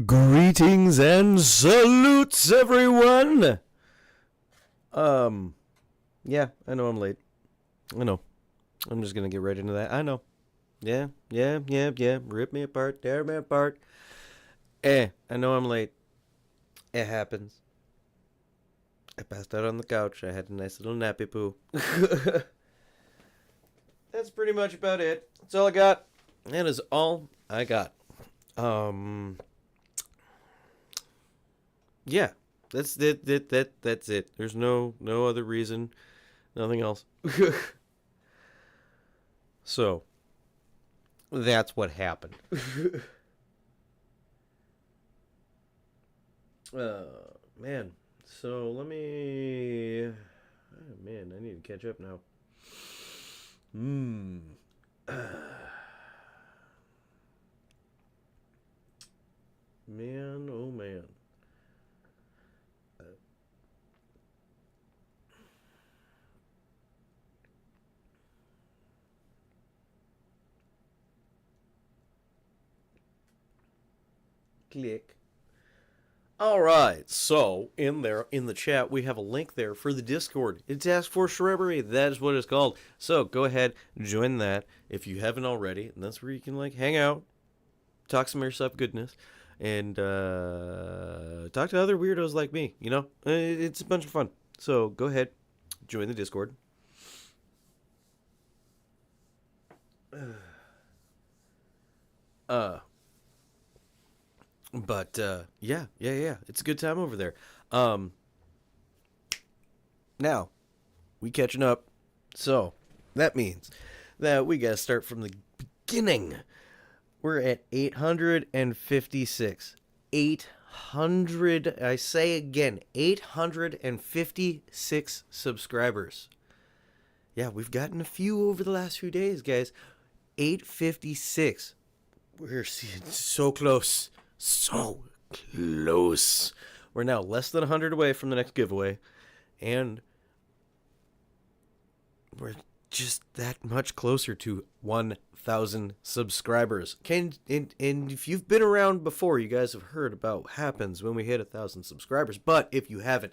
Greetings and salutes, everyone. Yeah, I know I'm late. I know. I'm just gonna get right into that. I know. Yeah. Rip me apart, tear me apart. I know I'm late. It happens. I passed out on the couch. I had a nice little nappy poo. That's pretty much about it. That's all I got. That is all I got. Um, yeah. That's it. That's it. There's no other reason. Nothing else. So that's what happened. Man. So let me. Oh, man, I need to catch up now. Hmm. Man, oh man. Click. All right, so in the chat we have a link there for the Discord. It's Task Force Shrubbery. That is what it's called. So go ahead, join that if you haven't already, and that's where you can like hang out, talk some airsoft goodness, and talk to other weirdos like me. You know, it's a bunch of fun. So go ahead, join the Discord. Uh, But yeah, it's a good time over there. Um, Now we catching up, so that means that we gotta start from the beginning. We're at 856. 800. I say again, 856 subscribers. Yeah, we've gotten a few over the last few days, guys. 856. We're so close. So close. We're now less than 100 away from the next giveaway. And we're just that much closer to 1,000 subscribers. And if you've been around before, you guys have heard about what happens when we hit 1,000 subscribers. But if you haven't,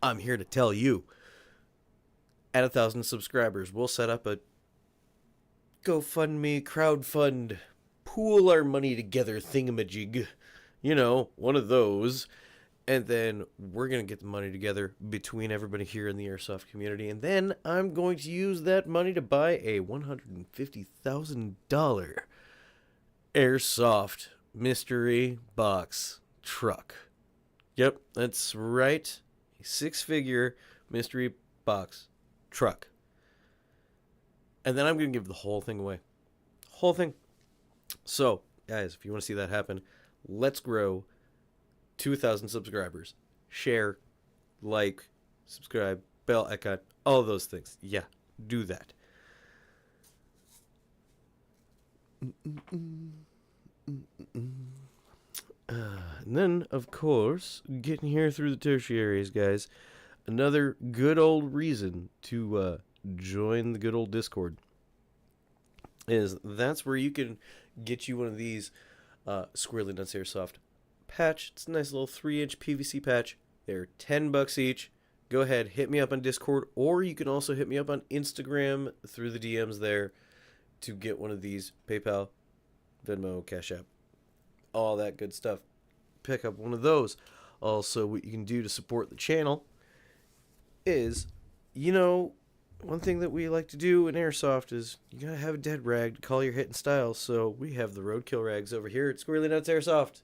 I'm here to tell you. At 1,000 subscribers, we'll set up a GoFundMe, crowdfund, pool our money together thingamajig. You know, one of those. And then we're going to get the money together between everybody here in the Airsoft community. And then I'm going to use that money to buy a $150,000 Airsoft mystery box truck. Yep, that's right. A 6-figure mystery box truck. And then I'm going to give the whole thing away. Whole thing. So, guys, if you want to see that happen, let's grow 2,000 subscribers. Share, like, subscribe, bell icon, all those things. Yeah, do that. And then, of course, getting here through the tertiaries, guys, another good old reason to join the good old Discord is that's where you can get you one of these Squirrely Nuts Airsoft patch. It's a nice little 3-inch PVC patch. They're $10 each. Go ahead, hit me up on Discord, or you can also hit me up on Instagram through the DMs there to get one of these. PayPal, Venmo, Cash App, all that good stuff. Pick up one of those. Also, what you can do to support the channel is, you know, one thing that we like to do in Airsoft is you gotta have a dead rag to call your hit in style. So we have the roadkill rags over here at Squirrely Nuts Airsoft.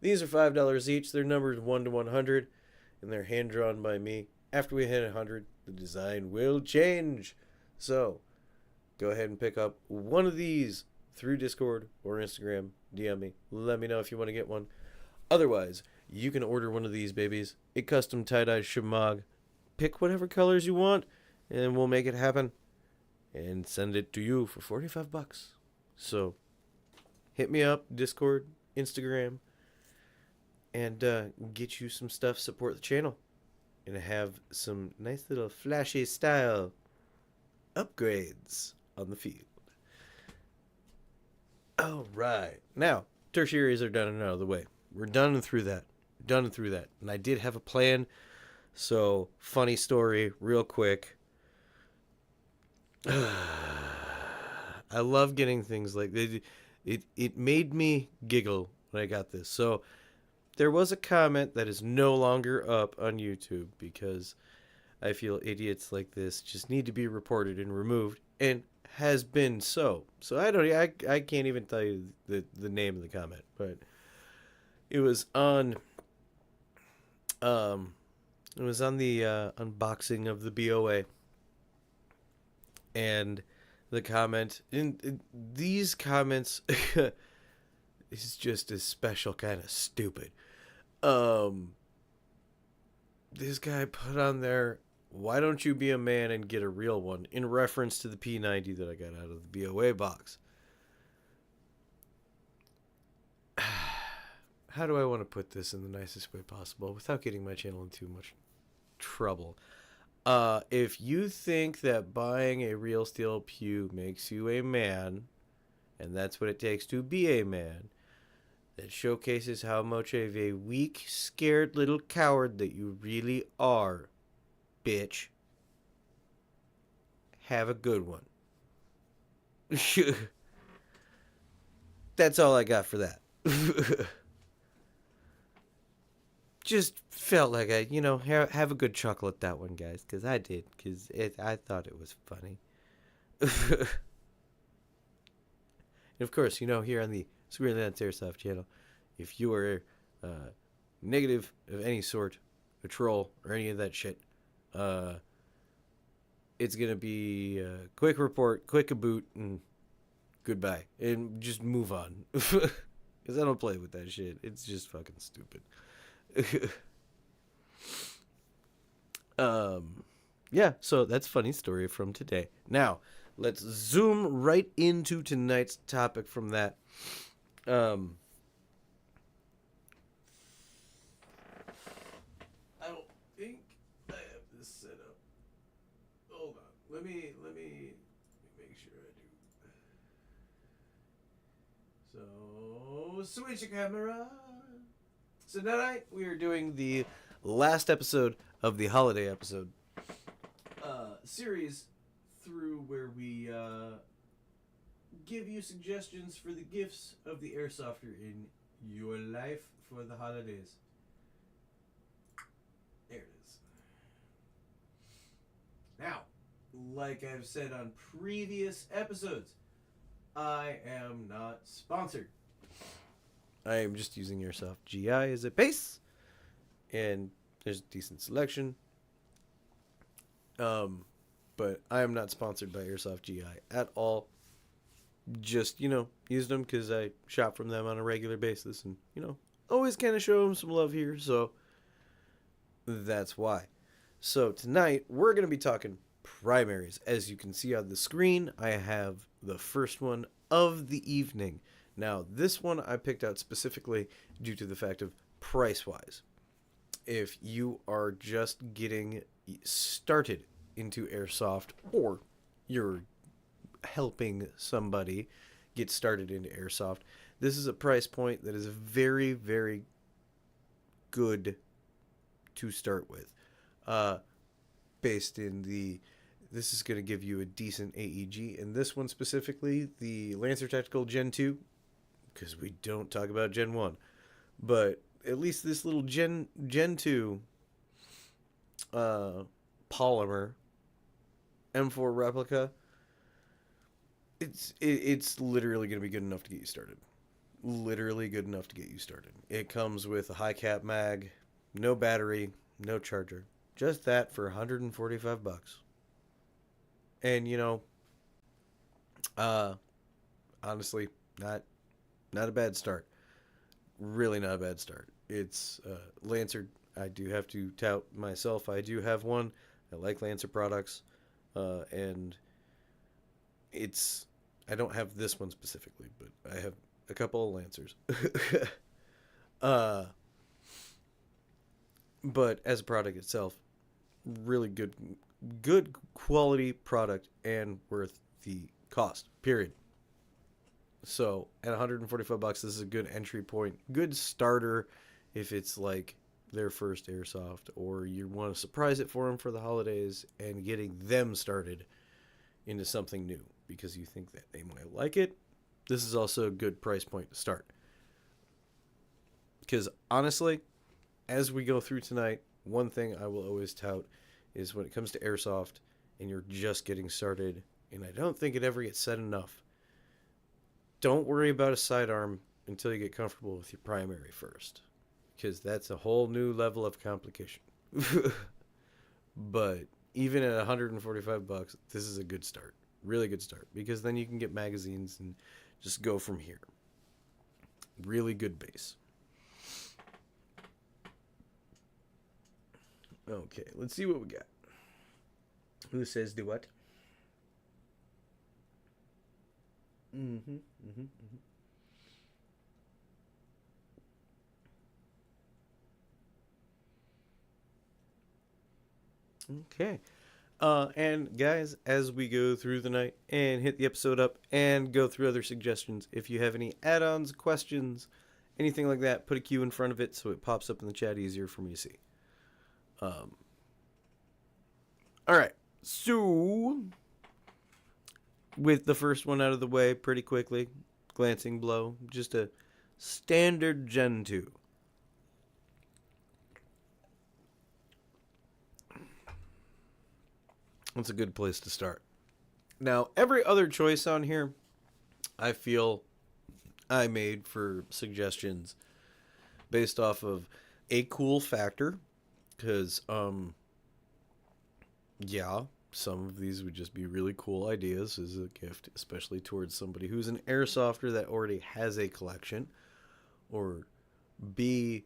These are $5 each. They're numbered 1 to 100, and they're hand drawn by me. After we hit 100, the design will change. So go ahead and pick up one of these through Discord or Instagram. DM me. Let me know if you want to get one. Otherwise, you can order one of these babies. A custom tie-dye shamag. Pick whatever colors you want, and we'll make it happen and send it to you for $45. So hit me up, Discord, Instagram, and get you some stuff, support the channel, and have some nice little flashy style upgrades on the field. All right. Now, tertiaries are done and out of the way. We're done and through that. Done and through that. And I did have a plan. So, funny story, real quick. I love getting things like this. It made me giggle when I got this. So, there was a comment that is no longer up on YouTube because I feel idiots like this just need to be reported and removed, and has been so. So I can't even tell you the name of the comment, but it was on it was on the unboxing of the BOA, and the comment in these comments is just a special kind of stupid. This guy put on there, "Why don't you be a man and get a real one?" in reference to the P90 that I got out of the BOA box. How do I want to put this in the nicest way possible without getting my channel in too much trouble? If you think that buying a real steel pew makes you a man, and that's what it takes to be a man, that showcases how much of a weak, scared little coward that you really are, bitch. Have a good one. That's all I got for that. Just felt like have a good chuckle at that one, guys, because I did, because I thought it was funny. And of course, here on the Squirrely Airsoft channel, if you are negative of any sort, a troll, or any of that shit, it's going to be a quick report, quick a boot, and goodbye. And just move on. Because I don't play with that shit. It's just fucking stupid. Yeah, so that's a funny story from today. Now, let's zoom right into tonight's topic from that. I don't think I have this set up. Hold on. Let me make sure I do. So, switch the camera. So tonight we are doing the last episode of the holiday episode series, through where we give you suggestions for the gifts of the airsofter in your life for the holidays. There it is. Now, like I've said on previous episodes, I am not sponsored. I am just using Airsoft GI as a base, and there's a decent selection. But I am not sponsored by Airsoft GI at all. Just, used them because I shop from them on a regular basis, and, always kind of show them some love here, so that's why. So tonight, we're going to be talking primaries. As you can see on the screen, I have the first one of the evening. Now, this one I picked out specifically due to the fact of price-wise. If you are just getting started into Airsoft, or you're helping somebody get started into Airsoft, this is a price point that is very, very good to start with. Based in this is going to give you a decent AEG. And this one specifically, the Lancer Tactical Gen 2, because we don't talk about Gen 1. But at least this little Gen 2 polymer M4 replica, it's literally going to be good enough to get you started. Literally good enough to get you started. It comes with a high cap mag, no battery, no charger. Just that for $145. And honestly, not a bad start. Really not a bad start. It's Lancer. I do have to tout myself. I do have one. I like Lancer products. And I don't have this one specifically, but I have a couple of Lancers. But as a product itself, really good quality product and worth the cost, period. So at 145 bucks, this is a good entry point, good starter if it's like their first airsoft, or you want to surprise it for them for the holidays and getting them started into something new because you think that they might like it. This is also a good price point to start. Because honestly, as we go through tonight, one thing I will always tout is when it comes to airsoft and you're just getting started, and I don't think it ever gets said enough, don't worry about a sidearm until you get comfortable with your primary first, because that's a whole new level of complication. But even at 145 bucks, this is a good start. Really good start, because then you can get magazines and just go from here. Really good base. Okay, let's see what we got. Who says do what? Mm-hmm. Mm-hmm. Mm-hmm. Okay. And guys, as we go through the night and hit the episode up and go through other suggestions, if you have any add-ons, questions, anything like that, put a Q in front of it so it pops up in the chat easier for me to see. Um, all right. So, with the first one out of the way pretty quickly, glancing blow, just a standard Gen 2. That's a good place to start. Now, every other choice on here, I feel I made for suggestions based off of a cool factor. Because, yeah, some of these would just be really cool ideas as a gift, especially towards somebody who's an airsofter that already has a collection. Or B,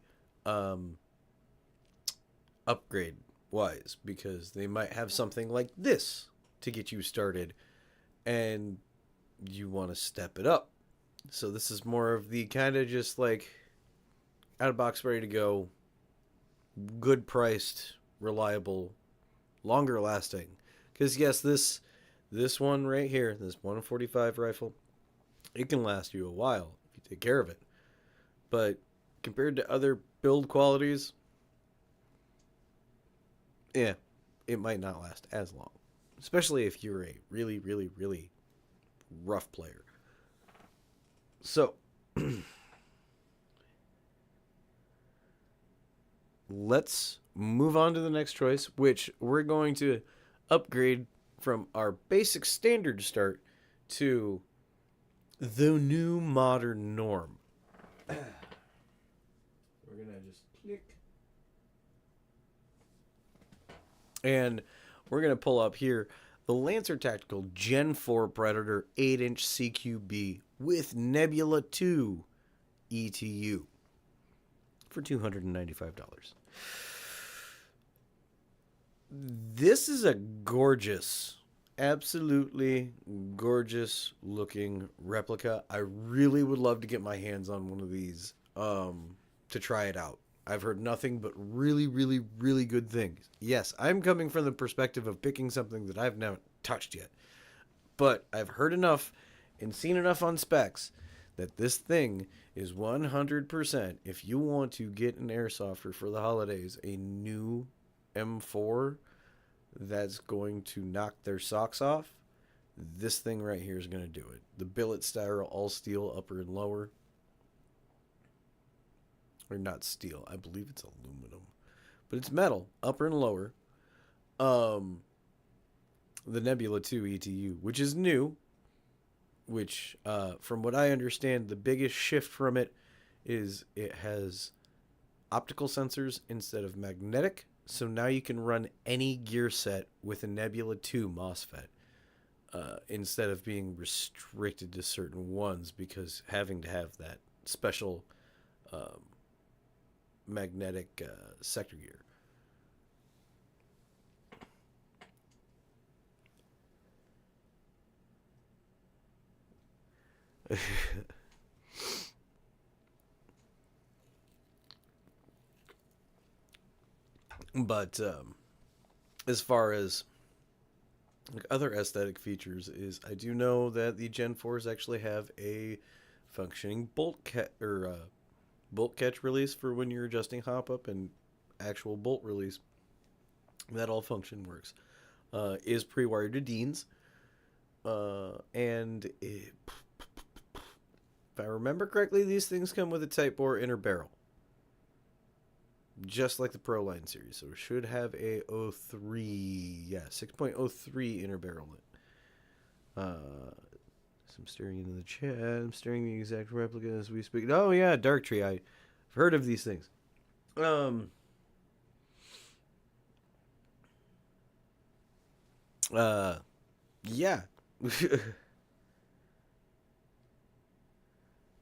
upgrade wise, because they might have something like this to get you started and you want to step it up. So this is more of the kind of just like out of box, ready to go, good priced, reliable, longer lasting. Because yes, this one right here, this 145 rifle, it can last you a while if you take care of it. But compared to other build qualities, yeah, it might not last as long. Especially if you're a really, really, really rough player. So, let's move on to the next choice, which we're going to upgrade from our basic standard start to the new modern norm. We're going to just click. And we're going to pull up here the Lancer Tactical Gen 4 Predator 8-inch CQB with Nebula 2 ETU for $295. This is a gorgeous, absolutely gorgeous looking replica. I really would love to get my hands on one of these to try it out. I've heard nothing but really, really, really good things. Yes, I'm coming from the perspective of picking something that I've never touched yet. But I've heard enough and seen enough on specs that this thing is 100%, if you want to get an airsofter for the holidays, a new M4 that's going to knock their socks off, this thing right here is going to do it. The billet style, all steel, upper and lower. Or not steel, I believe it's aluminum. But it's metal, upper and lower. The Nebula 2 ETU, which is new. Which, from what I understand, the biggest shift from it is it has optical sensors instead of magnetic. So now you can run any gear set with a Nebula 2 MOSFET instead of being restricted to certain ones, because having to have that special magnetic sector gear. But as far as Like other aesthetic features is I do know that the Gen 4s actually have a functioning bolt catch release for when you're adjusting hop up, and actual bolt release. That all function works. Is pre-wired to Dean's, and if I remember correctly, these things come with a Type 4 inner barrel, just like the Pro Line series. So it should have a 6.03 inner barrel. So I'm staring into the chat. I'm staring the exact replica as we speak. Oh yeah, Dark Tree. I've heard of these things. Yeah.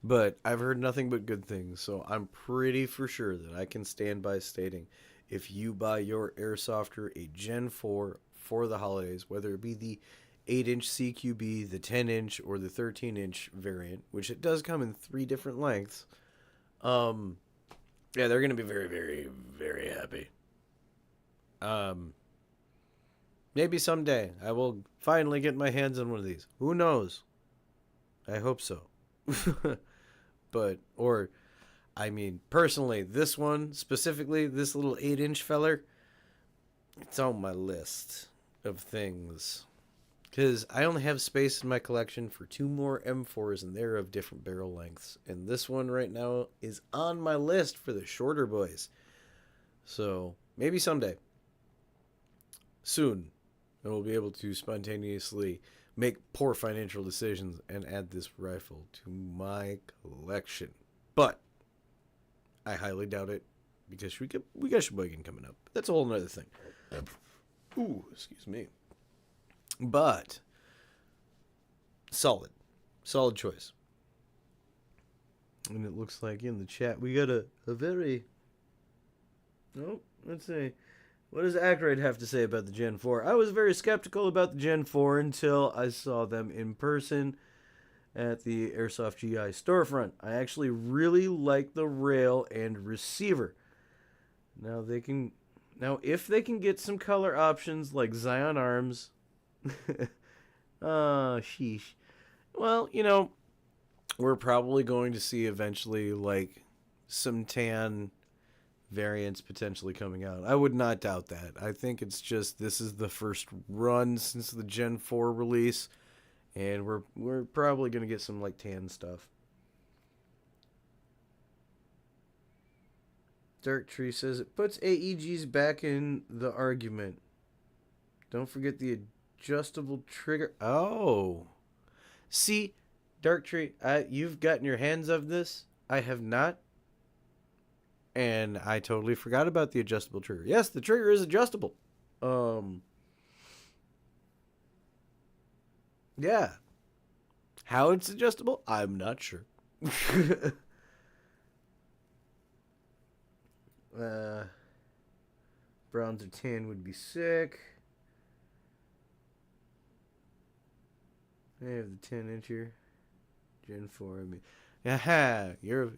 But I've heard nothing but good things, so I'm pretty for sure that I can stand by stating if you buy your Airsofter a Gen 4 for the holidays, whether it be the 8-inch CQB, the 10-inch, or the 13-inch variant, which it does come in 3 different lengths, yeah, they're going to be very, very, very happy. Maybe someday I will finally get my hands on one of these. Who knows? I hope so. But, or, I mean, personally, this one, specifically, this little 8-inch feller, it's on my list of things. Because I only have space in my collection for 2 more M4s, and they're of different barrel lengths. And this one right now is on my list for the shorter boys. So, maybe someday. Soon, I will be able to spontaneously make poor financial decisions and add this rifle to my collection. But I highly doubt it because we got Sheboygan coming up. That's a whole other thing. Ooh, excuse me. But solid choice. And it looks like in the chat we got a very. Oh, let's see. What does Ackroyd have to say about the Gen 4? I was very skeptical about the Gen 4 until I saw them in person at the Airsoft GI storefront. I actually really like the rail and receiver. Now if they can get some color options like Zion Arms. Sheesh. Well, we're probably going to see eventually like some tan variants potentially coming out. I would not doubt that. I think it's just this is the first run since the Gen 4 release, and we're probably going to get some like tan stuff. Dark Tree says it puts AEGs back in the argument. Don't forget the adjustable trigger. Oh. See, Dark Tree, you've gotten your hands of this. I have not. And I totally forgot about the adjustable trigger. Yes, the trigger is adjustable. Yeah. How it's adjustable, I'm not sure. Bronze or tan would be sick. I have the 10-inch here. Gen 4, I mean. Aha! You're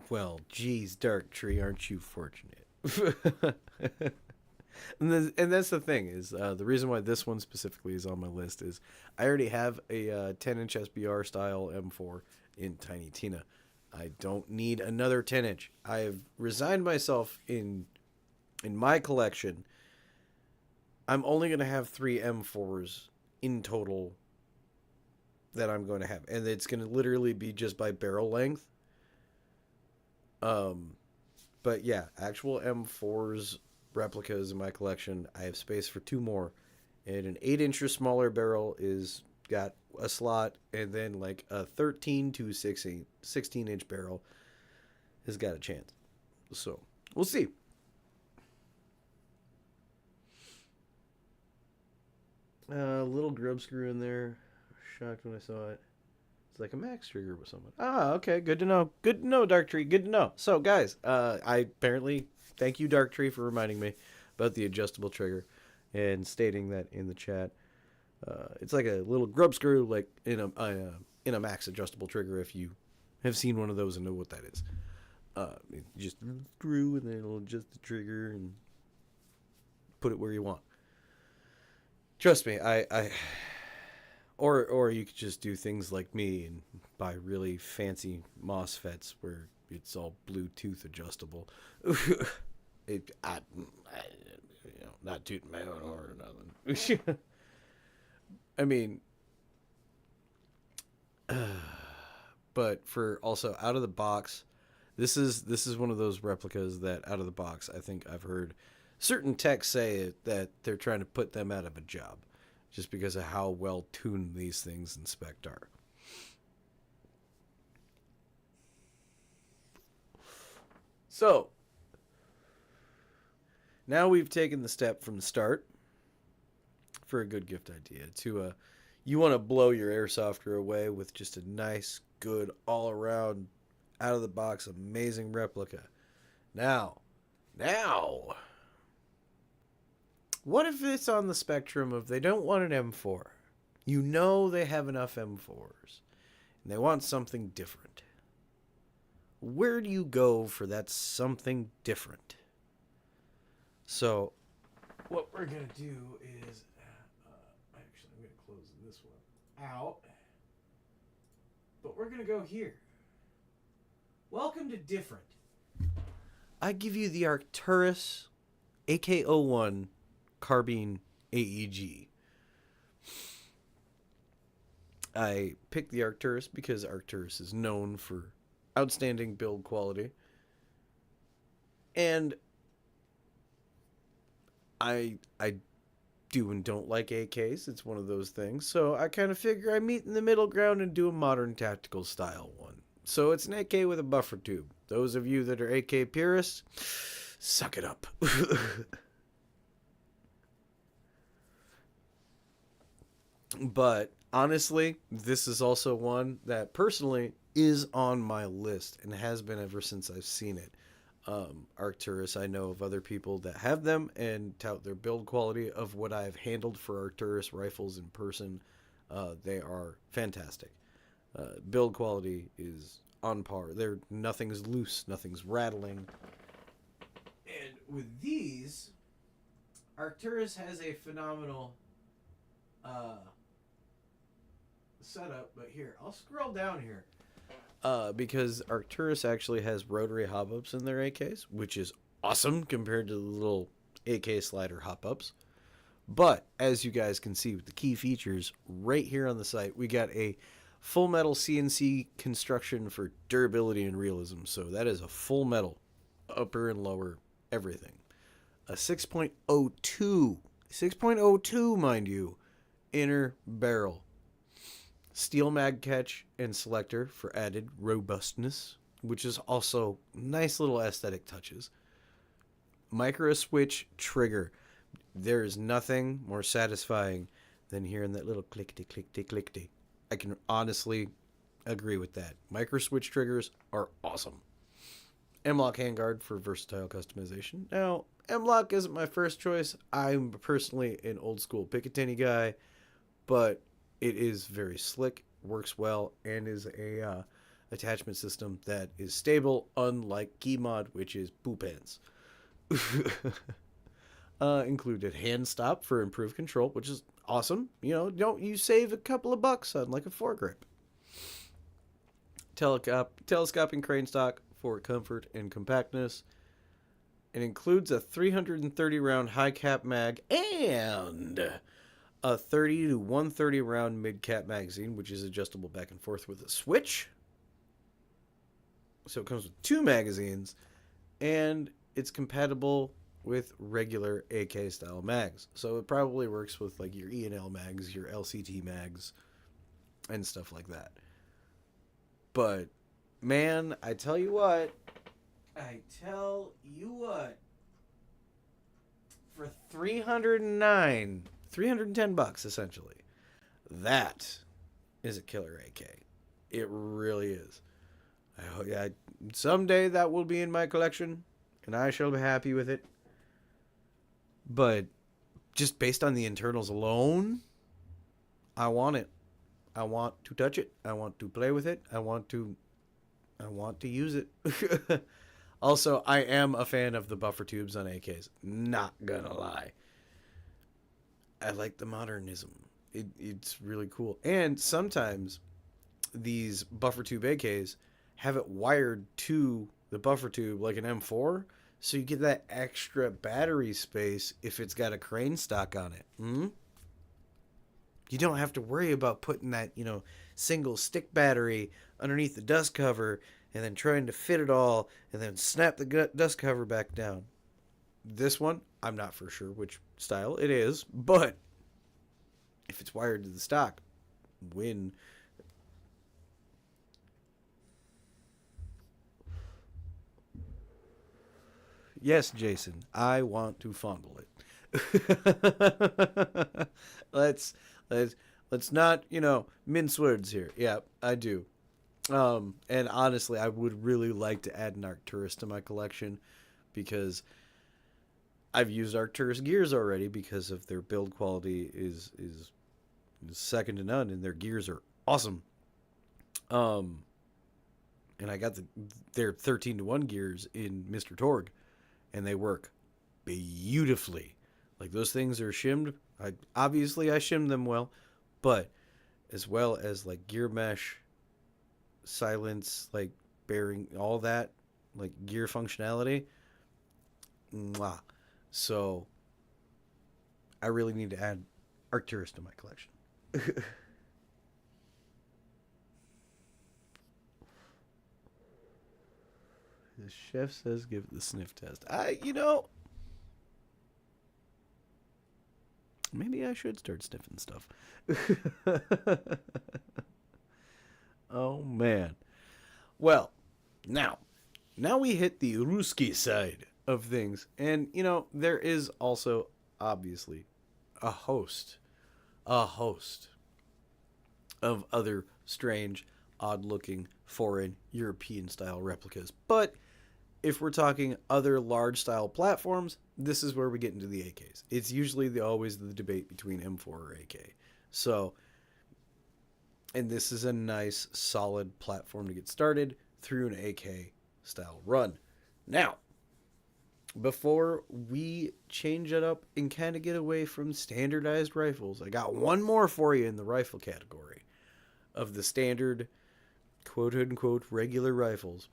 well, geez, Dark Tree, aren't you fortunate? and that's the thing is the reason why this one specifically is on my list is I already have a 10-inch SBR style M4 in Tiny Tina. I don't need another 10-inch. I've resigned myself in my collection. I'm only going to have 3 M4s in total that I'm going to have, and it's going to literally be just by barrel length. But yeah, actual M4s replicas in my collection. I have space for 2 more, and an 8-inch or smaller barrel is got a slot, and then like a 13 to 16-inch barrel has got a chance. So we'll see. Little grub screw in there. Shocked when I saw it. It's like a max trigger with someone. Ah, okay. Good to know. Good to know, Dark Tree. Good to know. So, guys, I apparently thank you, Dark Tree, for reminding me about the adjustable trigger and stating that in the chat. It's like a little grub screw, like in a max adjustable trigger if you have seen one of those and know what that is. You just screw and then it'll adjust the trigger and put it where you want. Trust me, or you could just do things like me and buy really fancy MOSFETs where it's all Bluetooth adjustable. Not tooting my own horn or nothing. I mean, but for also out of the box, this is one of those replicas that out of the box, I think I've heard certain techs say that they're trying to put them out of a job just because of how well tuned these things in spec are. So, now we've taken the step from the start for a good gift idea to you want to blow your airsofter away with just a nice, good, all-around, out-of-the-box, amazing replica. Now, what if it's on the spectrum of they don't want an M4? You know they have enough M4s, and they want something different. Where do you go for that something different? So, what we're going to do is, actually, I'm going to close this one out, but we're going to go here. Welcome to different. I give you the Arcturus AK-01 Carbine AEG. I picked the Arcturus because Arcturus is known for outstanding build quality. And I do and don't like AKs. It's one of those things. So I kind of figure I meet in the middle ground and do a modern tactical style one. So it's an AK with a buffer tube. Those of you that are AK purists, suck it up. But honestly, this is also one that personally is on my list and has been ever since I've seen it. Arcturus, I know of other people that have them and tout their build quality of what I've handled for Arcturus rifles in person. They are fantastic. Build quality is on par. Nothing's loose, nothing's rattling. And with these, Arcturus has a phenomenal setup, but here, I'll scroll down here. Because Arcturus actually has rotary hop-ups in their AKs, which is awesome compared to the little AK slider hop-ups. But, as you guys can see with the key features right here on the site, we got a full metal CNC construction for durability and realism. So that is a full metal, upper and lower, everything. A 6.02, mind you, inner barrel. Steel mag catch and selector for added robustness, which is also nice little aesthetic touches. Micro switch trigger. There is nothing more satisfying than hearing that little clickety clickety clickety. I can honestly agree with that. Micro switch triggers are awesome. M-lock handguard for versatile customization. Now, M-lock isn't my first choice. I'm personally an old school Picatinny guy, but it is very slick, works well, and is a attachment system that is stable, unlike Keymod, which is poo pants. Included hand stop for improved control, which is awesome. Don't you save a couple of bucks on like a foregrip. Telescoping crane stock for comfort and compactness. It includes a 330 round high cap mag and a 30 to 130 round mid cap magazine, which is adjustable back and forth with a switch. So it comes with 2 magazines, and it's compatible with regular AK style mags. So it probably works with like your E&L mags, your LCT mags, and stuff like that. But man, I tell you what, for $310 essentially, that is a killer AK. It really is. Someday that will be in my collection, and I shall be happy with it. But just based on the internals alone, I want it. I want to touch it. I want to play with it. I want to I want to use it. Also, I am a fan of the buffer tubes on AKs. Not gonna lie. I like the modernism. It's really cool. And sometimes these buffer tube AKs have it wired to the buffer tube like an M4, so you get that extra battery space if it's got a crane stock on it. You don't have to worry about putting that, single stick battery underneath the dust cover and then trying to fit it all and then snap the dust cover back down. This one, I'm not for sure which style it is, but if it's wired to the stock, win. Yes, Jason, I want to fondle it. let's let's not, mince words here. Yeah, I do. And honestly, I would really like to add an Arcturus to my collection because I've used Arcturus gears already because of their build quality is second to none, and their gears are awesome. Um, and I got their 13-to-1 gears in Mr. Torg, and they work beautifully. Like, those things are shimmed. I shimmed them well, but as well as like gear mesh, silence, like bearing, all that, like gear functionality. Mwah. So I really need to add Arcturus to my collection. The chef says give it the sniff test. Maybe I should start sniffing stuff. Oh, man. Well, now we hit the Ruski side of things. And, there is also, obviously, a host of other strange, odd-looking, foreign, European-style replicas. But if we're talking other large-style platforms, this is where we get into the AKs. It's usually always the debate between M4 or AK. So, and this is a nice, solid platform to get started through an AK-style run. Now, before we change it up and kind of get away from standardized rifles, I got one more for you in the rifle category of the standard, quote-unquote, regular rifles.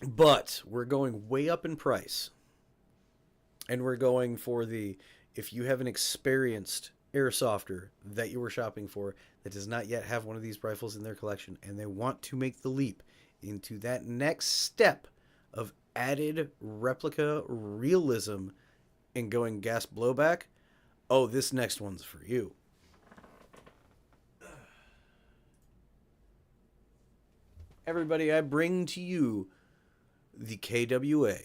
But we're going way up in price. And we're going for if you have an experienced airsofter that you were shopping for that does not yet have one of these rifles in their collection and they want to make the leap into that next step of added replica realism and going gas blowback, oh, this next one's for you. Everybody, I bring to you the KWA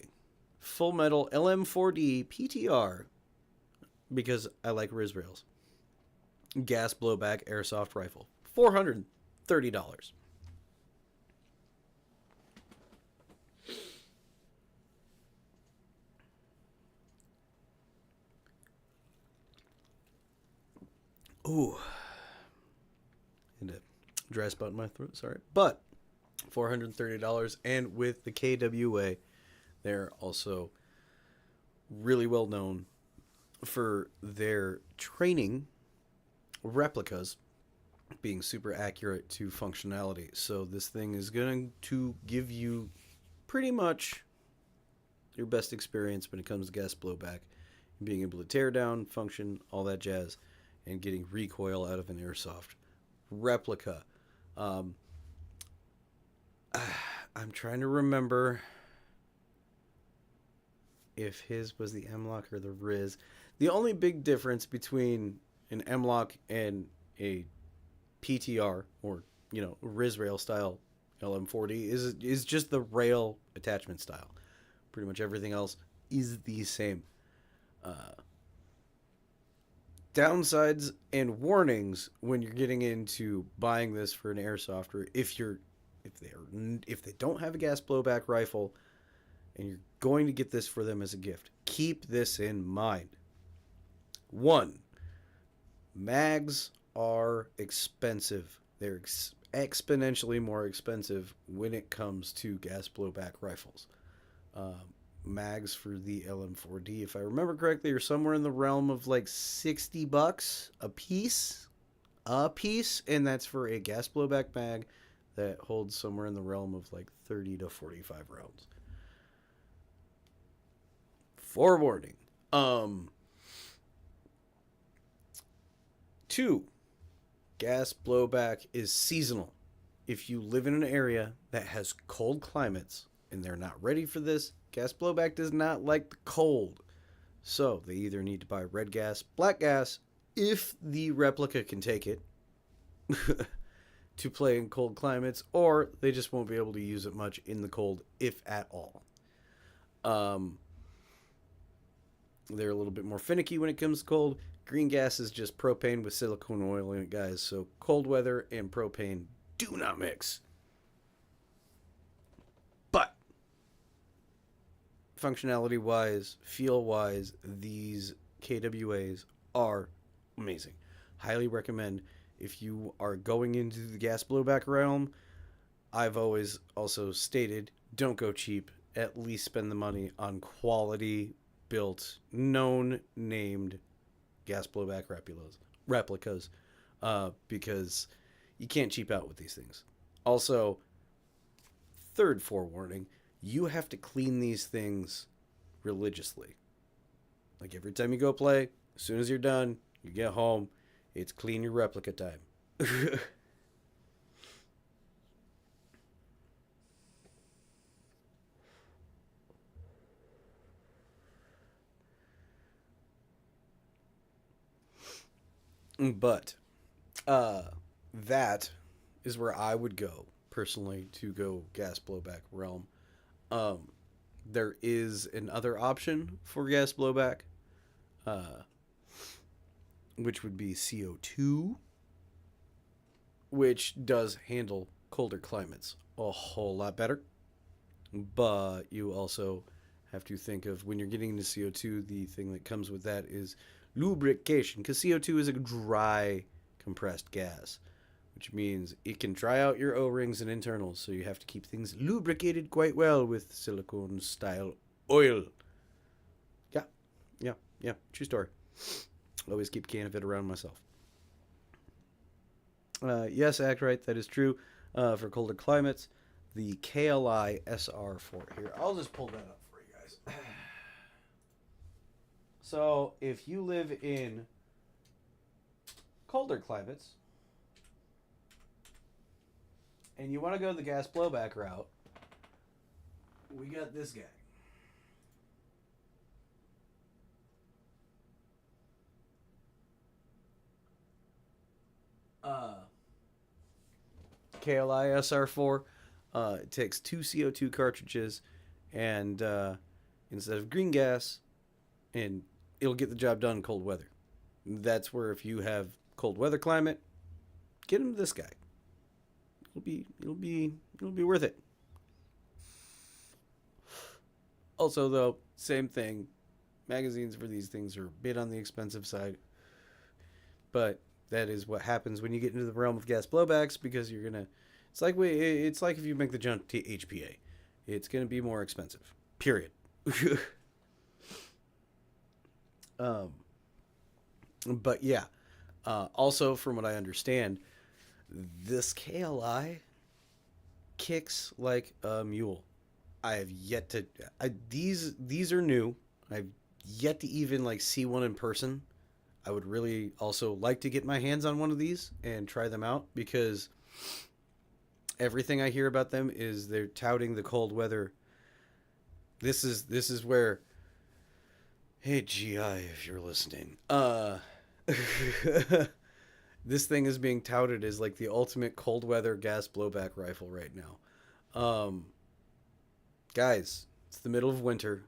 Full Metal LM4D PTR because I like Riz Rails. Gas blowback airsoft rifle. $430. Ooh. And a dry spot in my throat, sorry. But $430, and with the KWA, they're also really well known for their training replicas being super accurate to functionality. So this thing is going to give you pretty much your best experience when it comes to gas blowback, being able to tear down, function, all that jazz, and getting recoil out of an airsoft replica. I'm trying to remember if his was the M-Lock or the Riz. The only big difference between an M-Lock and a PTR or, Riz rail style LM40 is just the rail attachment style. Pretty much everything else is the same. Downsides and warnings when you're getting into buying this for an airsofter, if they don't have a gas blowback rifle and you're going to get this for them as a gift, keep this in mind. 1, mags are expensive. They're exponentially more expensive when it comes to gas blowback rifles. Mags for the LM4D, if I remember correctly, are somewhere in the realm of like $60 a piece. And that's for a gas blowback mag that holds somewhere in the realm of like 30 to 45 rounds. Forewarning. Two, gas blowback is seasonal. If you live in an area that has cold climates and they're not ready for this, gas blowback does not like the cold. So they either need to buy red gas, black gas, if the replica can take it, to play in cold climates, or they just won't be able to use it much in the cold, if at all. They're a little bit more finicky when it comes to cold. Green gas is just propane with silicone oil in it, guys. So cold weather and propane do not mix. But functionality wise, feel wise, these KWAs are amazing. Highly recommend if you are going into the gas blowback realm. I've always also stated, don't go cheap. At least spend the money on quality built, known, named gas blowback replicas, because you can't cheap out with these things. Also, third forewarning, you have to clean these things religiously. Like every time you go play, as soon as you're done, you get home, it's clean your replica time. But that is where I would go personally to go gas blowback realm. There is another option for gas blowback, uh, which would be CO2, which does handle colder climates a whole lot better. But you also have to think of when you're getting into CO2, the thing that comes with that is lubrication, because CO2 is a dry compressed gas, which means it can dry out your O-rings and internals, so you have to keep things lubricated quite well with silicone style oil. Yeah, yeah, yeah, true story. Always keep a can of it around myself. Yes, act right, that is true. For colder climates, the KLI SR4 here. I'll just pull that up for you guys. So, if you live in colder climates and you want to go the gas blowback route, we got this guy. KLI SR4. It takes 2 CO2 cartridges, and instead of green gas, and it'll get the job done in cold weather. That's where if you have cold weather climate, get into this guy. It'll be worth it. Also, though, same thing. Magazines for these things are a bit on the expensive side, but that is what happens when you get into the realm of gas blowbacks, because you're gonna. It's like if you make the jump to HPA, it's gonna be more expensive. Period. But yeah. Also, from what I understand, this KLI kicks like a mule. I have yet to. These are new. I've yet to even like see one in person. I would really also like to get my hands on one of these and try them out, because everything I hear about them is they're touting the cold weather. This is where, hey GI, if you're listening, this thing is being touted as like the ultimate cold weather gas blowback rifle right now. Guys, it's the middle of winter.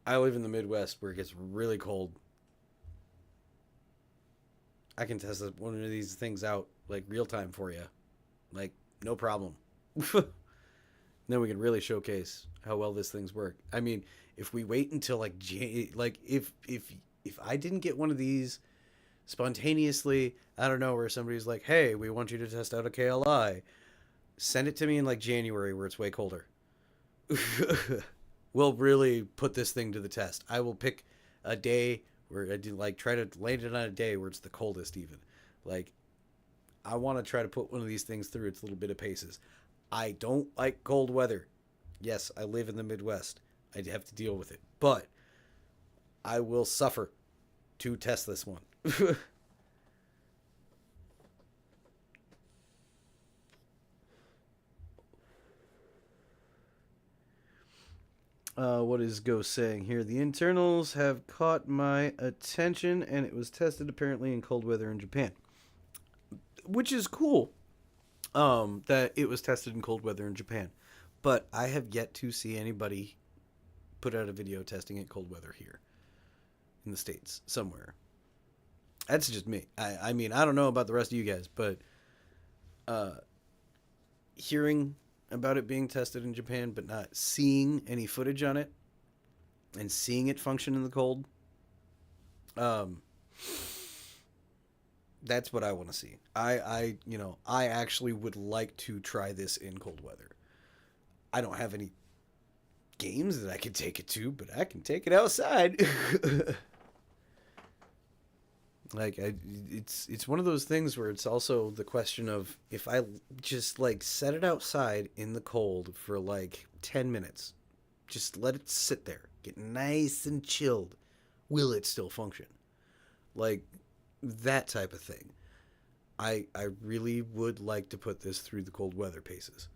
I live in the Midwest where it gets really cold. I can test one of these things out like real time for you, like no problem. Then we can really showcase how well this thing's work. I mean, if we wait until like if I didn't get one of these spontaneously out of nowhere, somebody's like, hey, we want you to test out a KLI. Send it to me in like January where it's way colder. We'll really put this thing to the test. I will pick a day where I do like try to land it on a day where it's the coldest even. Like I want to try to put one of these things through its little bit of paces. I don't like cold weather. Yes, I live in the Midwest. I'd have to deal with it. But I will suffer to test this one. What is Ghost saying here? The internals have caught my attention, and it was tested apparently in cold weather in Japan, which is cool. That it was tested in cold weather in Japan, but I have yet to see anybody put out a video testing it cold weather here in the States somewhere. That's just me. I mean, I don't know about the rest of you guys, but hearing about it being tested in Japan, but not seeing any footage on it and seeing it function in the cold, that's what I want to see. I actually would like to try this in cold weather. I don't have any games that I can take it to, but I can take it outside. It's one of those things where it's also the question of if I just like set it outside in the cold for like 10 minutes, just let it sit there, get nice and chilled, will it still function? Like that type of thing. I really would like to put this through the cold weather paces.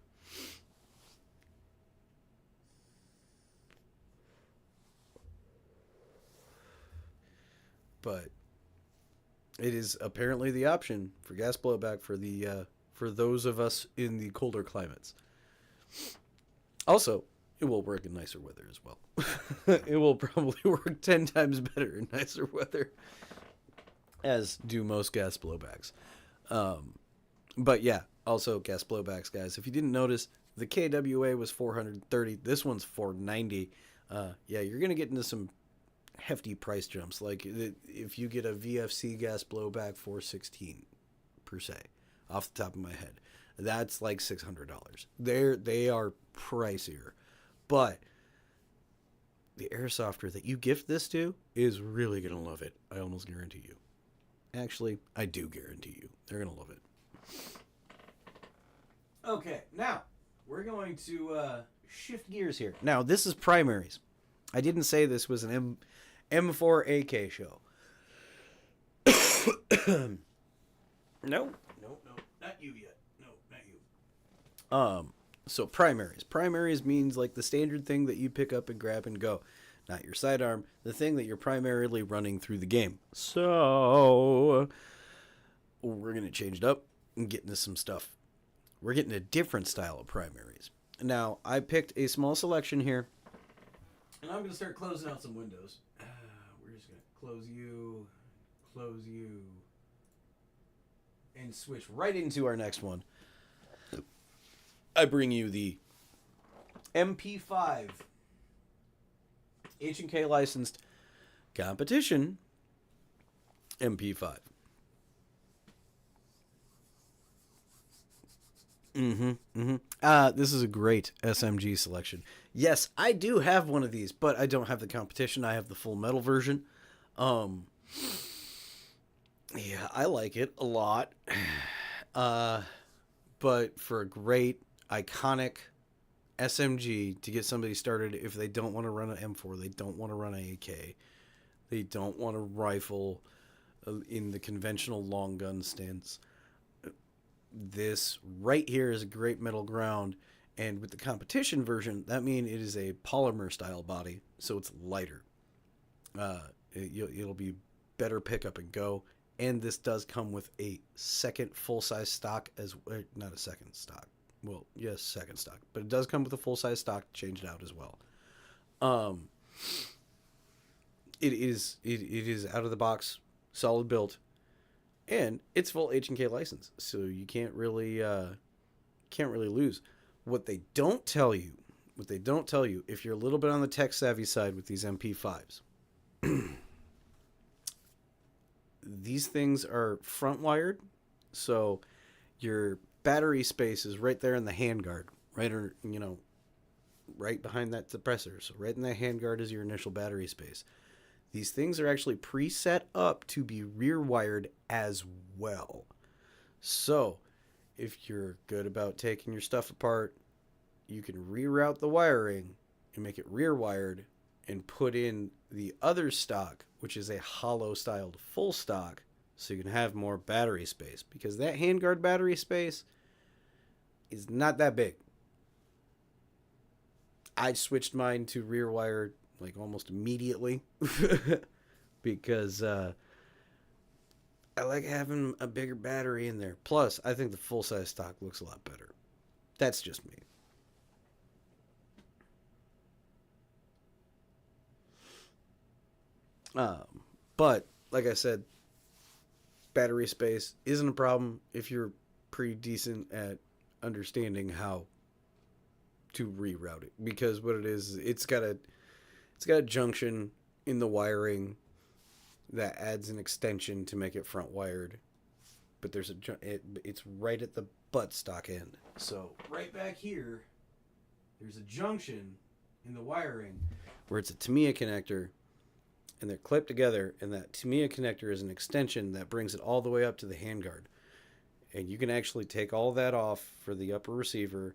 But it is apparently the option for gas blowback for those of us in the colder climates. Also, it will work in nicer weather as well. It will probably work 10 times better in nicer weather, as do most gas blowbacks. But yeah, also gas blowbacks, guys. If you didn't notice, the KWA was 430. This one's 490. Yeah, you're gonna get into some hefty price jumps. Like if you get a VFC gas blowback 416 per se, off the top of my head, that's like $600. They are pricier, but the airsofter that you gift this to is really gonna love it. I almost guarantee you. Actually, I do guarantee you they're gonna love it. Okay, now we're going to shift gears here. Now this is primaries. I didn't say this was an M4AK show. No, not you yet. No, not you. So primaries. Primaries means like the standard thing that you pick up and grab and go. Not your sidearm, the thing that you're primarily running through the game. So we're going to change it up and get into some stuff. We're getting a different style of primaries. Now, I picked a small selection here, and I'm going to start closing out some windows. We're just going to close you, and switch right into our next one. I bring you the MP5 H&K licensed competition MP5. This is a great SMG selection. Yes, I do have one of these, but I don't have the competition. I have the full metal version. Yeah, I like it a lot. But for a great, iconic SMG to get somebody started, if they don't want to run an M4, they don't want to run an AK, they don't want a rifle in the conventional long gun stance, this right here is a great middle ground. And with the competition version, that means it is a polymer style body, so it's lighter. It'll be better pick up and go. And this does come with a second full-size stock not a second stock. Well, yes, second stock, but it does come with a full-size stock changed out as well. It is out of the box, solid built, and it's full H&K license, so you can't really lose. What they don't tell you, if you're a little bit on the tech savvy side with these MP5s, these things are front wired, so your battery space is right there in the handguard, right, or right behind that suppressor. So right in that handguard is your initial battery space. These things are actually preset up to be rear wired as well. So if you're good about taking your stuff apart, you can reroute the wiring and make it rear wired and put in the other stock, which is a hollow styled full stock, so you can have more battery space, because that handguard battery space is not that big. I switched mine to rear wired like almost immediately because I like having a bigger battery in there. Plus, I think the full size stock looks a lot better. That's just me. But like I said, battery space isn't a problem if you're pretty decent at understanding how to reroute it, because what it is, it's got a junction in the wiring that adds an extension to make it front wired, but it's right at the buttstock end. So right back here, there's a junction in the wiring where it's a Tamiya connector, and they're clipped together, and that Tamiya connector is an extension that brings it all the way up to the handguard. And you can actually take all that off for the upper receiver,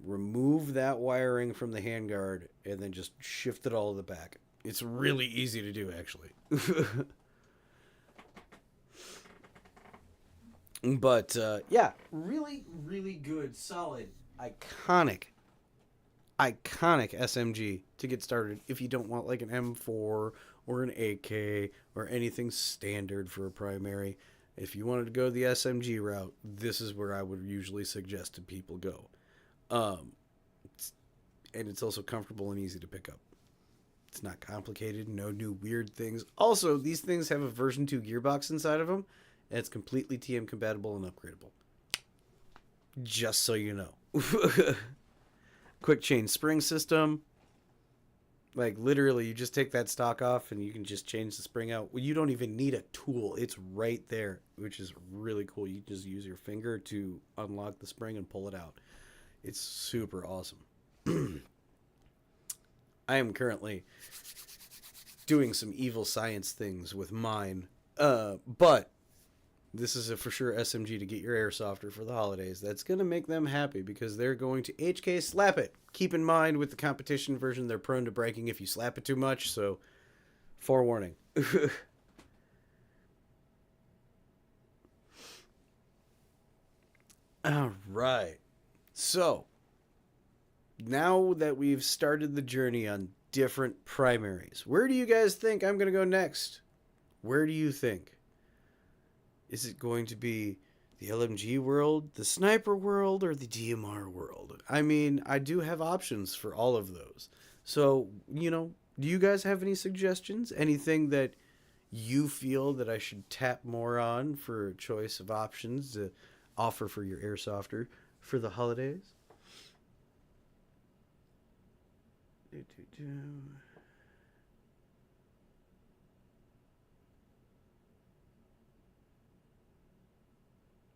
remove that wiring from the handguard, and then just shift it all to the back. It's really easy to do, actually. But, yeah, really, really good, solid, iconic SMG to get started if you don't want like an M4 or an AK or anything standard for a primary. If you wanted to go the SMG route, this is where I would usually suggest to people go. And it's also comfortable and easy to pick up. It's not complicated, no new weird things. Also, these things have a version 2 gearbox inside of them, and it's completely TM compatible and upgradable. Just so you know. Quick chain spring system. Like, literally, you just take that stock off and you can just change the spring out. Well, you don't even need a tool. It's right there, which is really cool. You just use your finger to unlock the spring and pull it out. It's super awesome. I am currently doing some evil science things with mine. But this is a for sure SMG to get your airsofter for the holidays. That's going to make them happy because they're going to HK slap it. Keep in mind, with the competition version, they're prone to breaking if you slap it too much, so forewarning. All right. So, now that we've started the journey on different primaries, where do you guys think I'm going to go next? Where do you think? Is it going to be the LMG world, the sniper world, or the DMR world? I mean, I do have options for all of those. So, do you guys have any suggestions? Anything that you feel that I should tap more on for a choice of options to offer for your airsofter for the holidays?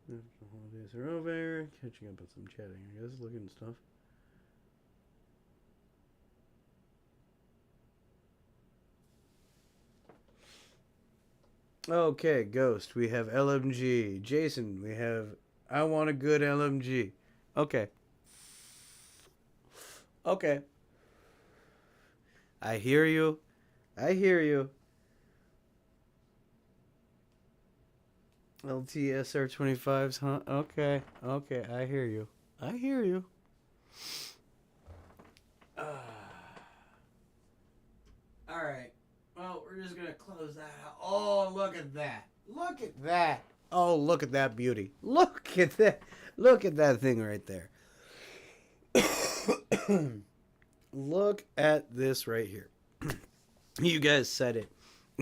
The holidays are over. Catching up with some chatting, I guess. Looking at stuff. Okay, Ghost. We have LMG. Jason, we have I want a good LMG. Okay. Okay. I hear you. I hear you. LTSR25s, huh? Okay. Okay, I hear you. I hear you. Alright. Well, we're just gonna close that out. Oh, look at that. Look at that. Oh, look at that beauty. Look at that. Look at that thing right there. Look at this right here. You guys said it.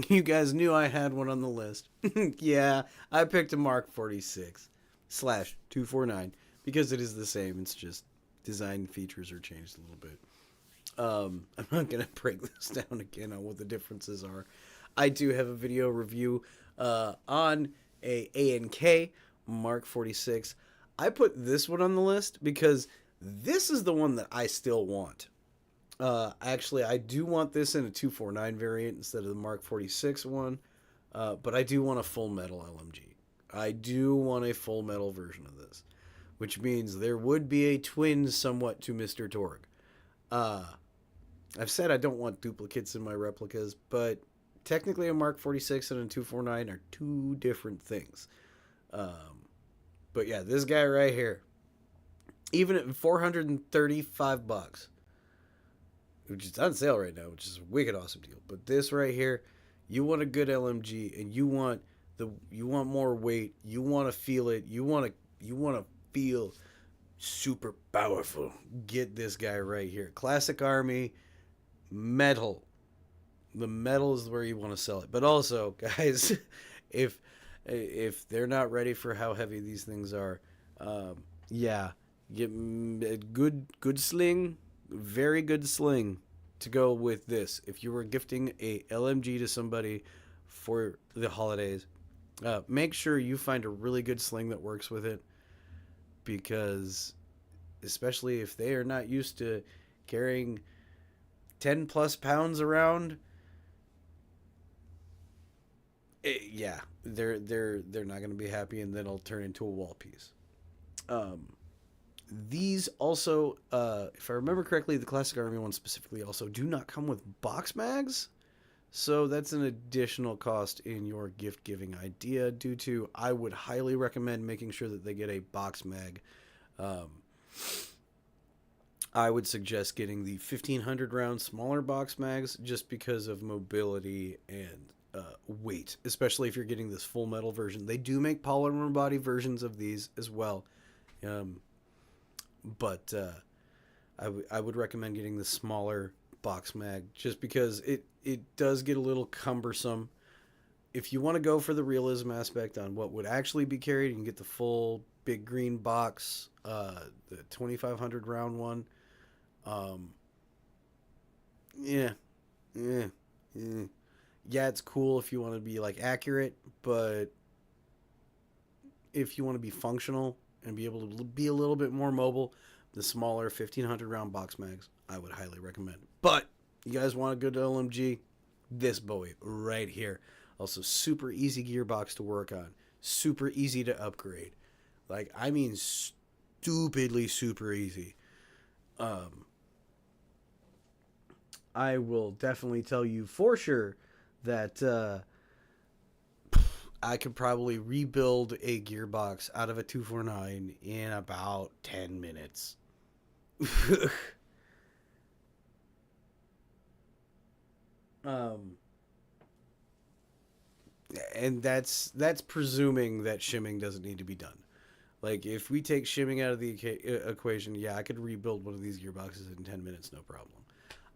You guys knew I had one on the list. Yeah, I picked a Mark 46/249 because it is the same. It's just design features are changed a little bit. I'm not going to break this down again on what the differences are. I do have a video review on a ANK Mark 46. I put this one on the list because this is the one that I still want. Actually, I do want this in a 249 variant instead of the Mark 46 one, but I do want a full metal LMG. I do want a full metal version of this, which means there would be a twin somewhat to Mr. Torg. I've said I don't want duplicates in my replicas, but technically a Mark 46 and a 249 are two different things. But yeah, this guy right here, even at $435, which is on sale right now, which is a wicked awesome deal. But this right here, you want a good LMG, and you want more weight. You want to feel it. You want to feel super powerful. Get this guy right here. Classic Army metal. The metal is where you want to sell it. But also, guys, if they're not ready for how heavy these things are, yeah, get a good sling. Very good sling to go with this. If you were gifting a LMG to somebody for the holidays, make sure you find a really good sling that works with it, because especially if they are not used to carrying 10 plus pounds around, yeah, they're not going to be happy, and then it'll turn into a wall piece. These also, if I remember correctly, the Classic Army ones specifically also do not come with box mags. So that's an additional cost in your gift giving idea. Due to, I would highly recommend making sure that they get a box mag. I would suggest getting the 1500 round smaller box mags just because of mobility and weight, especially if you're getting this full metal version. They do make polymer body versions of these as well. But I would recommend getting the smaller box mag just because it does get a little cumbersome. If you want to go for the realism aspect on what would actually be carried, you can get the full big green box, the 2500 round one. Yeah, it's cool if you want to be like accurate, but if you want to be functional and be able to be a little bit more mobile, the smaller 1500 round box mags I would highly recommend. But you guys want a good LMG, this boy right here. Also super easy gearbox to work on, super easy to upgrade. Like, I mean, stupidly super easy. I will definitely tell you for sure that I could probably rebuild a gearbox out of a 249 in about 10 minutes. And that's presuming that shimming doesn't need to be done. Like, if we take shimming out of the equation, yeah, I could rebuild one of these gearboxes in 10 minutes, no problem.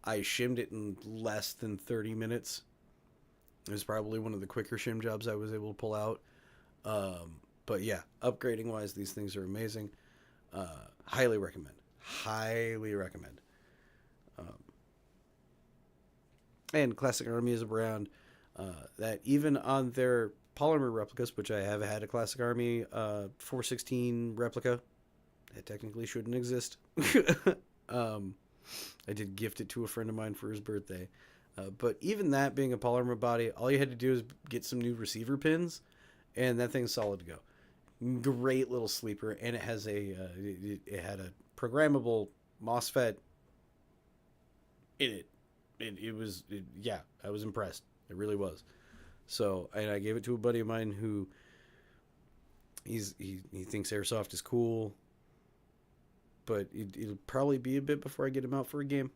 I shimmed it in less than 30 minutes. It was probably one of the quicker shim jobs I was able to pull out. But yeah, upgrading wise, these things are amazing. Highly recommend. Highly recommend. And Classic Army is a brand that even on their polymer replicas, which I have had a Classic Army 416 replica, that technically shouldn't exist. I did gift it to a friend of mine for his birthday. But even that being a polymer body, all you had to do is get some new receiver pins, and that thing's solid to go. Great little sleeper, and it has it had a programmable MOSFET in it. Yeah, I was impressed. It really was. So, and I gave it to a buddy of mine who he thinks Airsoft is cool, but it'll probably be a bit before I get him out for a game.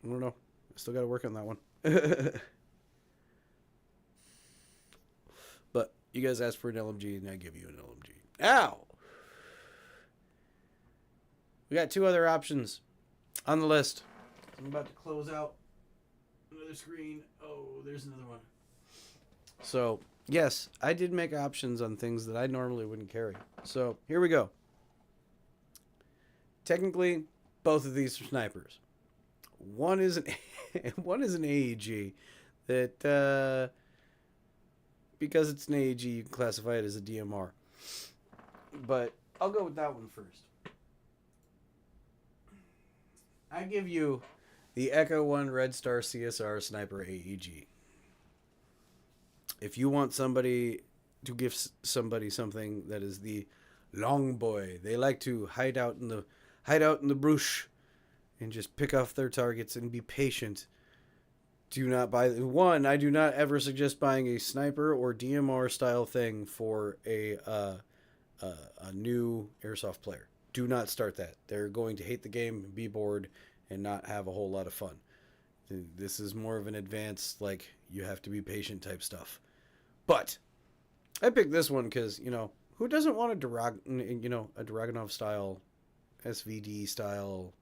I don't know. I still got to work on that one. But you guys asked for an LMG, and I give you an LMG. Ow! We got two other options on the list. I'm about to close out another screen. Oh, there's another one. So, yes, I did make options on things that I normally wouldn't carry. So, here we go. Technically, both of these are snipers. One is an AEG that because it's an AEG, you can classify it as a DMR. But I'll go with that one first. I give you the Echo 1 Red Star CSR Sniper AEG. If you want somebody to give somebody something that is the long boy, they like to hide out in the brush and just pick off their targets and be patient. Do not buy one. I do not ever suggest buying a sniper or DMR style thing for a new airsoft player. Do not start that. They're going to hate the game, be bored, and not have a whole lot of fun. This is more of an advanced, like, you have to be patient type stuff. But I picked this one because, who doesn't want a Dragunov style, SVD style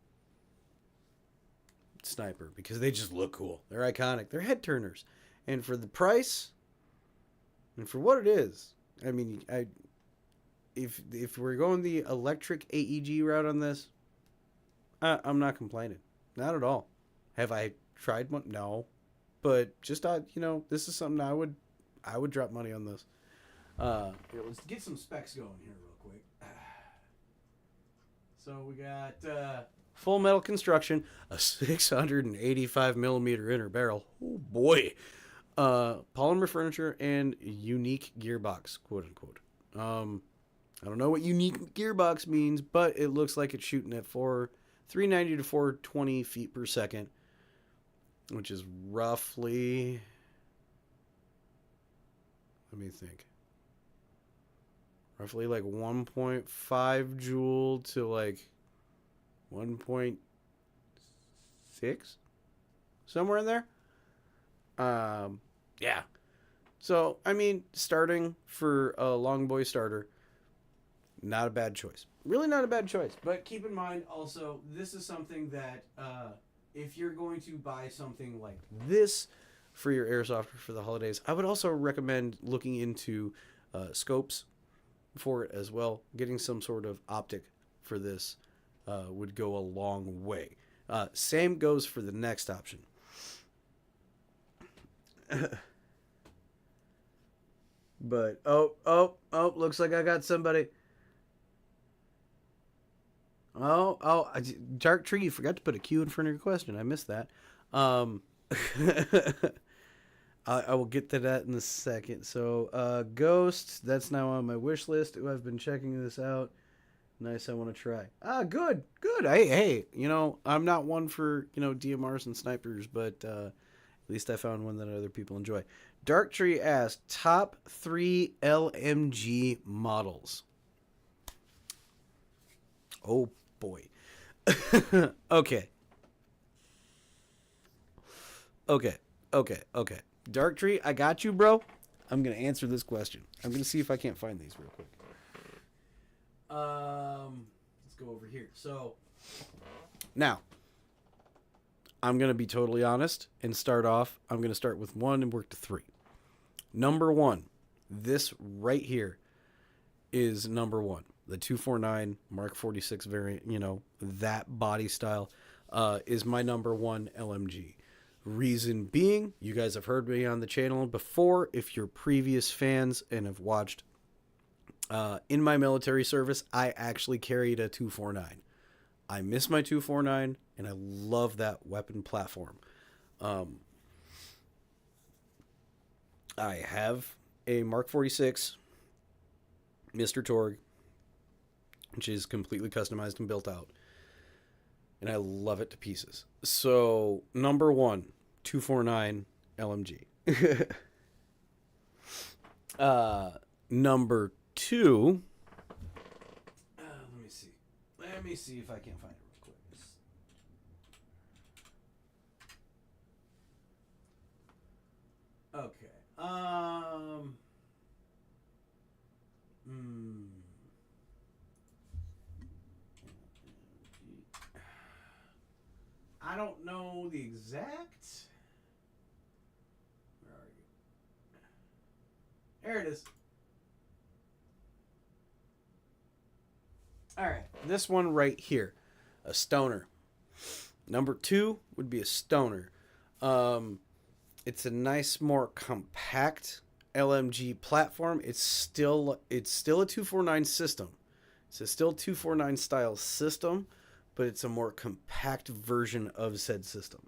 sniper? Because they just look cool. They're iconic. They're head turners. And for the price, and for what it is, I mean, if we're going the electric AEG route on this, I'm not complaining. Not at all. Have I tried one? No. But just this is something I would drop money on this. Here, let's get some specs going here real quick. So we got full metal construction, a 685 millimeter inner barrel. Oh boy. Polymer furniture and unique gearbox, quote unquote. I don't know what unique gearbox means, but it looks like it's shooting at 390 to 420 feet per second, which is roughly, let me think, roughly like 1.5 joule to like 1.6, somewhere in there. Yeah. So, I mean, starting for a long boy starter, not a bad choice. Really not a bad choice. But keep in mind also, this is something that if you're going to buy something like this for your airsoft for the holidays, I would also recommend looking into scopes for it as well. Getting some sort of optic for this would go a long way. Same goes for the next option. But looks like I got somebody. Dark Tree, you forgot to put a Q in front of your question. I missed that. I will get to that in a second. So, Ghost, that's now on my wish list. I've been checking this out. Nice, I want to try. Good. Hey, I'm not one for, DMRs and snipers, but at least I found one that other people enjoy. Dark Tree asked, top 3 LMG models. Oh, boy. Okay. Dark Tree, I got you, bro. I'm going to answer this question. I'm going to see if I can't find these real quick. Let's go over here. So, now, I'm going to be totally honest and start off. I'm going to start with 1 and work to 3. Number 1, this right here is number 1. The 249 Mark 46 variant, that body style is my number 1 LMG. Reason being, you guys have heard me on the channel before. If you're previous fans and have watched, in my military service, I actually carried a 249. I miss my 249, and I love that weapon platform. I have a Mark 46 Mr. Torg, which is completely customized and built out, and I love it to pieces. So, number 1, 249 LMG. Number 2, let me see if I can find it real quick. Okay. I don't know the exact. Where are you? There it is. All right, this one right here, a stoner. Number 2 would be a stoner. It's a nice, more compact LMG platform. It's still a 249 system. It's a still 249 style system, but it's a more compact version of said system.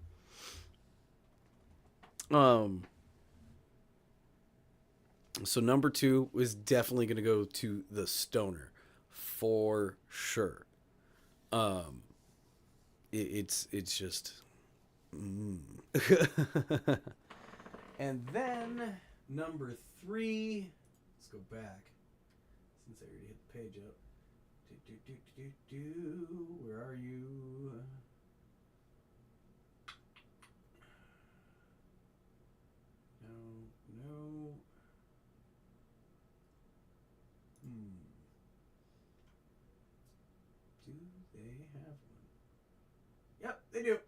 Um, so number two is definitely going to go to the Stoner, for sure. Um, it's just, mm. And then number three. Let's go back since I already hit the page up. Where are you? No. Do they have one? Yep, they do.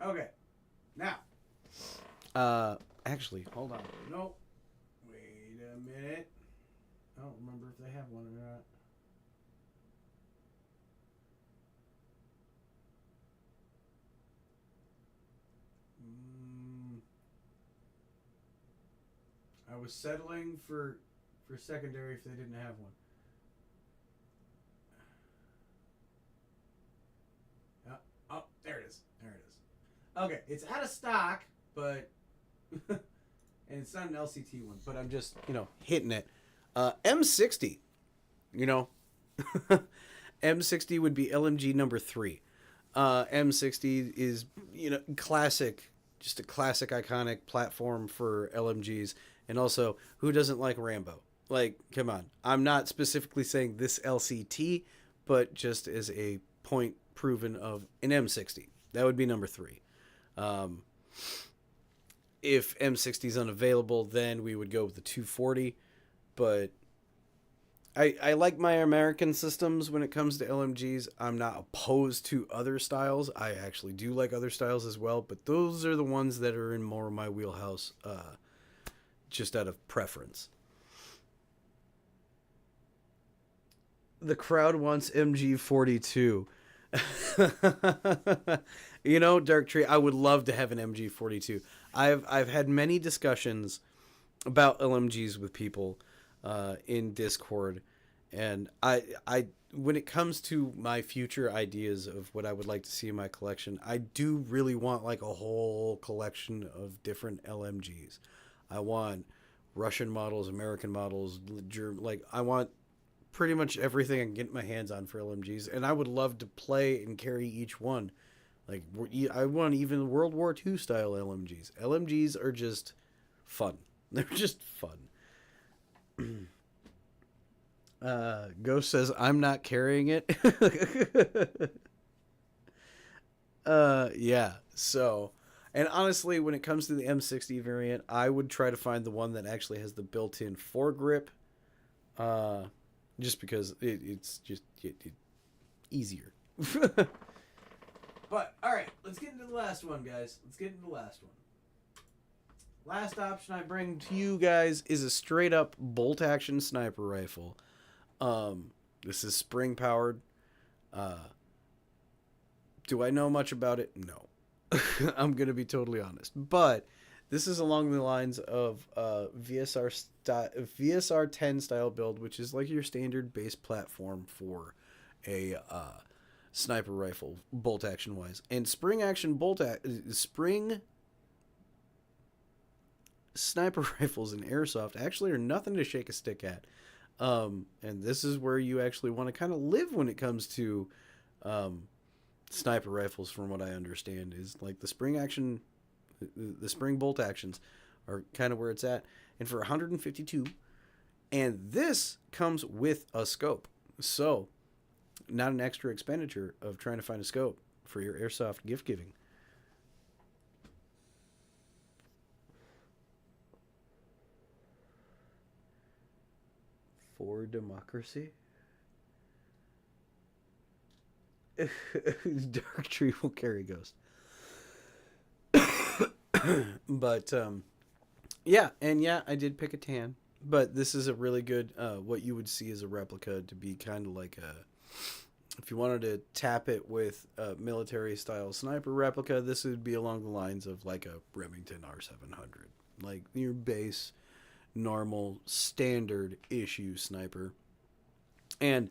Okay. Now. Actually, hold on. Nope. Wait a minute. I don't remember if they have one or not. I was settling for secondary if they didn't have one. Oh, there it is. Okay, it's out of stock, but and it's not an LCT one, but I'm just hitting it. M60, M60 would be LMG number 3. M60 is classic, just a classic iconic platform for LMGs, and also who doesn't like Rambo? Like, come on. I'm not specifically saying this LCT, but just as a point proven of an M60. That would be number 3. If M60 is unavailable, then we would go with the 240. But I like my American systems when it comes to LMGs. I'm not opposed to other styles. I actually do like other styles as well, but those are the ones that are in more of my wheelhouse, just out of preference. The crowd wants MG42. Dark Tree, I would love to have an MG42. I've had many discussions about LMGs with people in Discord, and I when it comes to my future ideas of what I would like to see in my collection, I do really want like a whole collection of different LMGs. I want Russian models, American models, I want pretty much everything I can get my hands on for LMGs, and I would love to play and carry each one. Like, I want even World War II style LMGs. LMGs are just fun. They're just fun. Ghost says, I'm not carrying it. Yeah, so... And honestly, when it comes to the M60 variant, I would try to find the one that actually has the built-in foregrip. Just because it's just easier. But, alright, let's get into the last one, guys. Last option I bring to you guys is a straight-up bolt-action sniper rifle. This is spring-powered. Do I know much about it? No. I'm going to be totally honest. But this is along the lines of VSR 10 style build, which is like your standard base platform for a sniper rifle, bolt action wise. And spring sniper rifles in Airsoft actually are nothing to shake a stick at. And this is where you actually want to kind of live when it comes to sniper rifles, from what I understand, is like the spring bolt actions are kind of where it's at. And for 152, and this comes with a scope. So not an extra expenditure of trying to find a scope for your Airsoft gift giving. For democracy? Dark Tree will carry Ghost. But yeah, I did pick a tan, but this is a really good what you would see as a replica to be kind of like If you wanted to tap it with a military style sniper replica, this would be along the lines of like a Remington R700, like your base, normal, standard issue sniper. And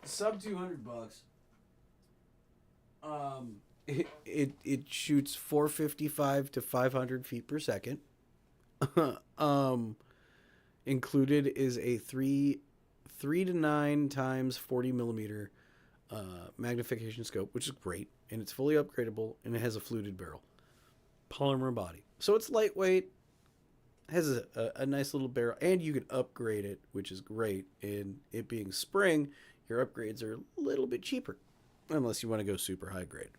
sub $200. It shoots 455 to 500 feet per second. um, Included is a three to 9 times 40 millimeter magnification scope, which is great, and it's fully upgradable, and it has a fluted barrel, polymer body, so it's lightweight, has a nice little barrel, and you can upgrade it, which is great. And it being spring, your upgrades are a little bit cheaper, unless you want to go super high grade.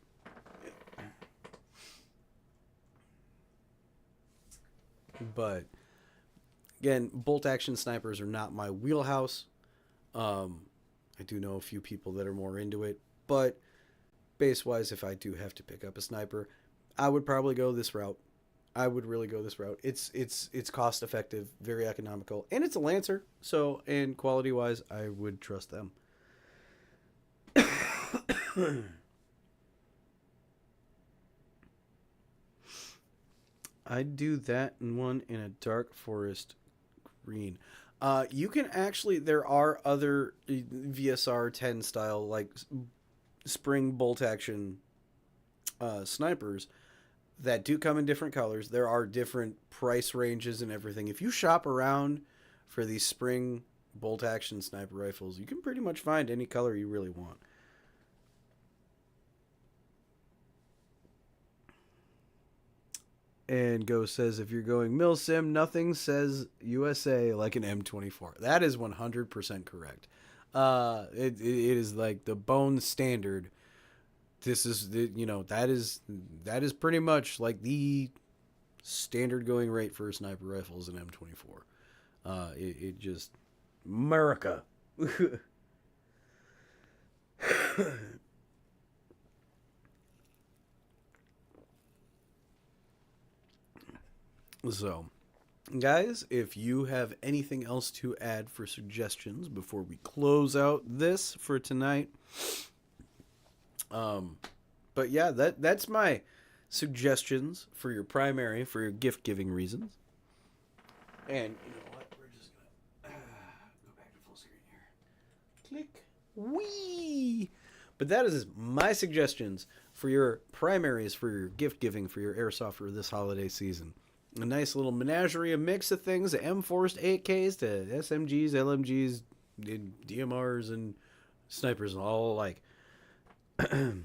But again, bolt action snipers are not my wheelhouse. Um, I do know a few people that are more into it, but base wise, if I do have to pick up a sniper, I would probably go this route. I would really go this route. It's cost effective, very economical, and it's a Lancer. So, and quality wise, I would trust them. I'd do that and one in a dark forest green. You can actually, there are other VSR 10 style, like spring bolt action snipers that do come in different colors. There are different price ranges and everything. If you shop around for these spring bolt action sniper rifles, you can pretty much find any color you really want. And Go says, if you're going milsim, nothing says USA like an M24. That is 100% correct. It is like the bone standard. This is the, that is pretty much like the standard going rate for a sniper rifle is an M24. It just America. So, guys, if you have anything else to add for suggestions before we close out this for tonight, but yeah, that's my suggestions for your primary, for your gift giving reasons. And you know what? We're just gonna go back to full screen here. Click. Wee. But that is my suggestions for your primaries, for your gift giving, for your airsofter this holiday season. A nice little menagerie, a mix of things, the M4s to 8Ks to SMGs, LMGs, DMRs, and snipers, and all alike. You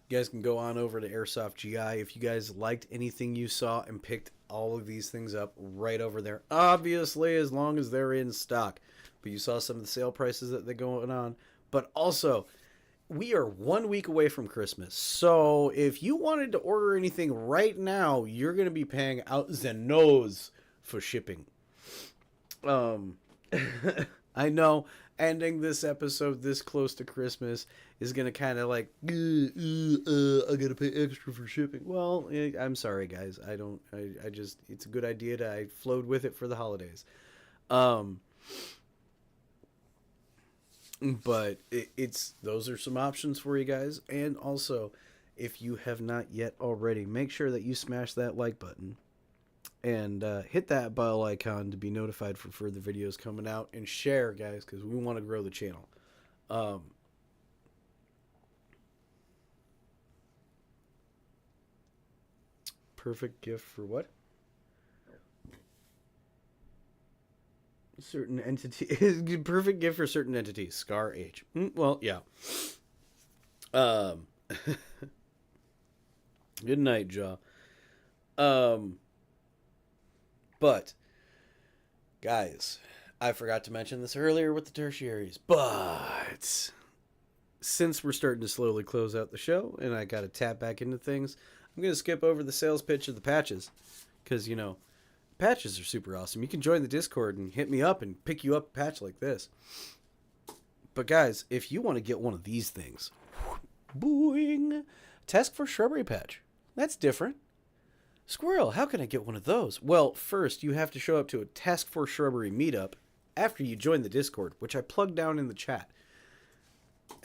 guys can go on over to Airsoft GI if you guys liked anything you saw and picked all of these things up right over there. Obviously, as long as they're in stock. But you saw some of the sale prices that they're going on. But also, we are 1 week away from Christmas. So if you wanted to order anything right now, you're going to be paying out the nose for shipping. I know ending this episode this close to Christmas is going to kind of like, I got to pay extra for shipping. Well, I'm sorry, guys. I just, it's a good idea I flowed with it for the holidays. But it's those are some options for you guys. And also, if you have not yet already, make sure that you smash that like button and hit that bell icon to be notified for further videos coming out, and share, guys, because we want to grow the channel. Perfect gift for what? Certain entity. Perfect gift for certain entities. Scar H. Well, yeah. Good night, Jaw. But guys, I forgot to mention this earlier with the tertiaries, but since we're starting to slowly close out the show and I got to tap back into things, I'm going to skip over the sales pitch of the patches, because patches are super awesome. You can join the Discord and hit me up and pick you up a patch like this. But guys, if you want to get one of these things, boing, Task Force Shrubbery patch. That's different. Squirrel, how can I get one of those? Well, first you have to show up to a Task Force Shrubbery meetup after you join the Discord, which I plugged down in the chat.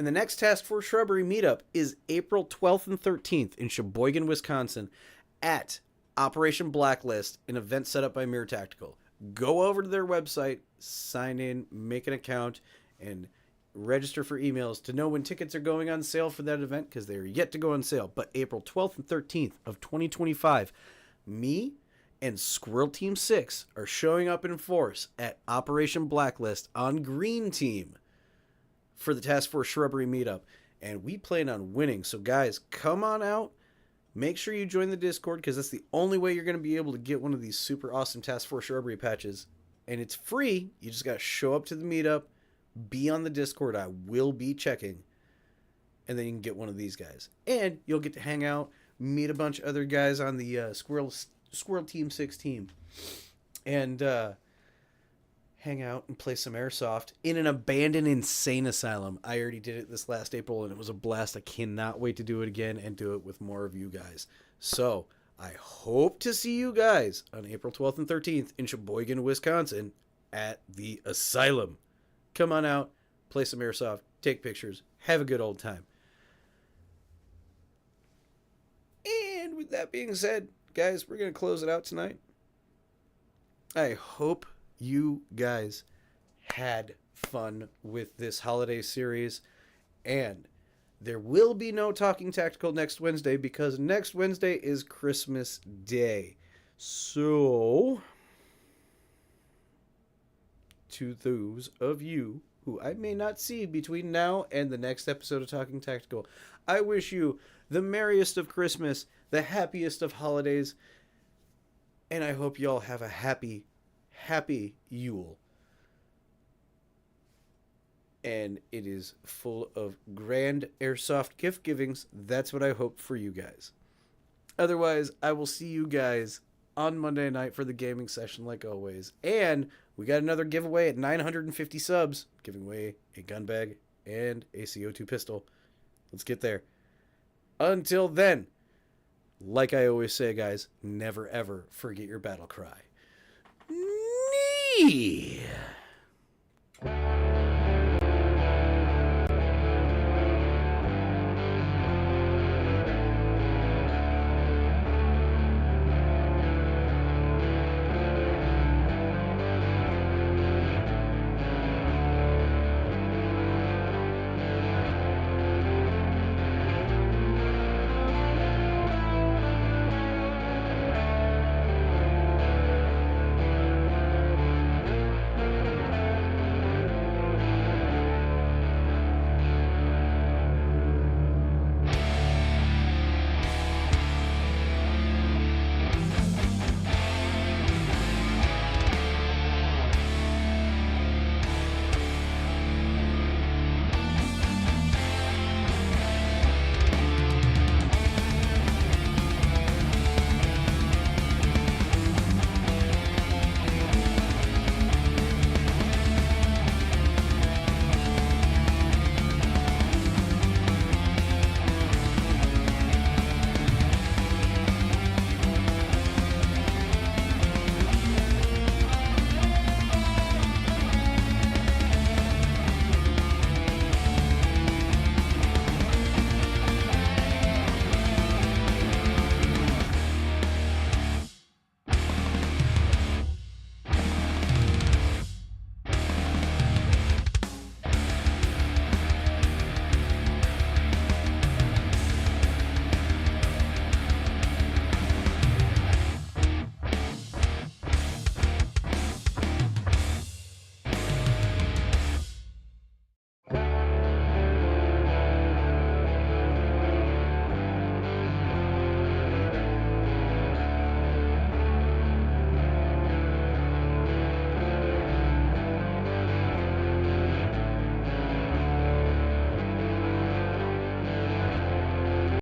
And the next Task Force Shrubbery meetup is April 12th and 13th in Sheboygan, Wisconsin at Operation Blacklist, an event set up by Mirror Tactical. Go over to their website, sign in, make an account, and register for emails to know when tickets are going on sale for that event, because they are yet to go on sale. But April 12th and 13th of 2025, me and Squirrel Team 6 are showing up in force at Operation Blacklist on Green Team for the Task Force Shrubbery meetup. And we plan on winning. So guys, come on out. Make sure you join the Discord, because that's the only way you're going to be able to get one of these super awesome Task Force Shrubbery patches. And it's free. You just got to show up to the meetup, be on the Discord. I will be checking. And then you can get one of these guys. And you'll get to hang out, meet a bunch of other guys on the Squirrel Team 6 team. And hang out and play some Airsoft in an abandoned insane asylum. I already did it this last April, and it was a blast. I cannot wait to do it again and do it with more of you guys. So I hope to see you guys on April 12th and 13th in Sheboygan, Wisconsin at the asylum. Come on out, play some Airsoft, take pictures, have a good old time. And with that being said, guys, we're going to close it out tonight. I hope you guys had fun with this holiday series, and there will be no Talking Tactical next Wednesday, because next Wednesday is Christmas Day. So, to those of you who I may not see between now and the next episode of Talking Tactical, I wish you the merriest of Christmas, the happiest of holidays, and I hope you all have a happy Yule. And it is full of grand Airsoft gift givings. That's what I hope for you guys. Otherwise, I will see you guys on Monday night for the gaming session like always. And we got another giveaway at 950 subs. Giving away a gun bag and a CO2 pistol. Let's get there. Until then, like I always say, guys, never ever forget your battle cry. Nee!